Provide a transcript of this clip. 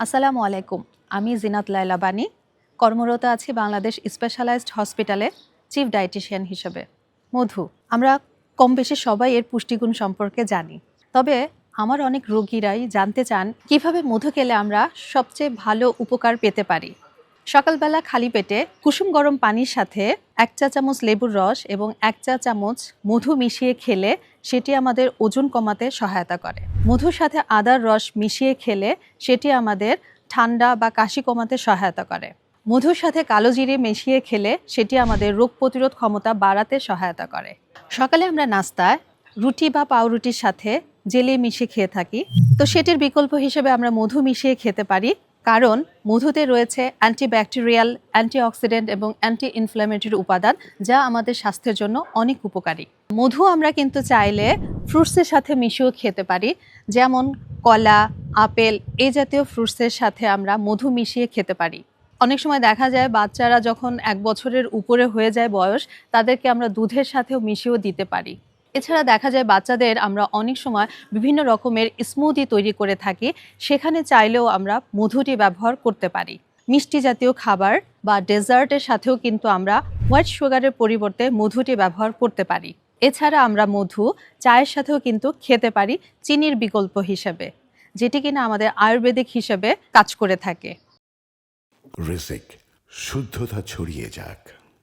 আসসালামু আলাইকুম। আমি জিনাত লায়লা বানী, কর্মরত আছি বাংলাদেশ স্পেশালাইজড হসপিটালে চিফ ডায়েটিশিয়ান হিসেবে। মধু, আমরা কম বেশি সবাই এর পুষ্টিগুণ সম্পর্কে জানি, তবে আমার অনেক রোগীরাই জানতে চান কিভাবে মধু খেলে আমরা সবচেয়ে ভালো উপকার পেতে পারি। সকালবেলা খালি পেটে কুসুম গরম পানির সাথে 1 চা চামচ লেবুর রস এবং 1 চা চামচ মধু মিশিয়ে খেলে সেটি আমাদের ওজন কমাতে সহায়তা করে। মধুর সাথে আদার রস মিশিয়ে খেলে সেটি আমাদের ঠান্ডা বা কাশি কমাতে সহায়তা করে। মধুর সাথে কালো জিরে মিশিয়ে খেলে সেটি আমাদের রোগ প্রতিরোধ ক্ষমতা বাড়াতে সহায়তা করে। সকালে আমরা নাস্তায় রুটি বা পাউরুটির সাথে জেলি মিশিয়ে খেয়ে থাকি, তো সেটির বিকল্প হিসেবে আমরা মধু মিশিয়ে খেতে পারি, কারণ মধুতে রয়েছে অ্যান্টিব্যাকটেরিয়াল, অ্যান্টিঅক্সিডেন্ট এবং অ্যান্টি ইনফ্ল্যামেটরি উপাদান, যা আমাদের স্বাস্থ্যের জন্য অনেক উপকারী। মধু আমরা কিন্তু চাইলে ফ্রুটসের সাথে মিশিয়েও খেতে পারি, যেমন কলা, আপেল এই জাতীয় ফ্রুটসের সাথে আমরা মধু মিশিয়ে খেতে পারি। অনেক সময় দেখা যায় বাচ্চারা যখন 1 বছরের উপরে হয়ে যায় বয়স, তাদেরকে আমরা দুধের সাথেও মিশিয়েও দিতে পারি। এছাড়া দেখা যায় বাচ্চাদের আমরা অনেক সময় বিভিন্ন রকমের স্মুদি তৈরি করে থাকি, সেখানে চাইলেও আমরা মধুটি ব্যবহার করতে পারি। মিষ্টি জাতীয় খাবার বা ডেজার্টের সাথেও কিন্তু আমরা হোয়াইট সুগারের পরিবর্তে মধুটি ব্যবহার করতে পারি। এছাড়া আমরা মধু চায়ের সাথেও কিন্তু খেতে পারি চিনির বিকল্প হিসেবে, যেটি কিনা আমাদের আয়ুর্বেদিক হিসেবে কাজ করে থাকে। রিজিক, শুদ্ধতা ছড়িয়ে যাক।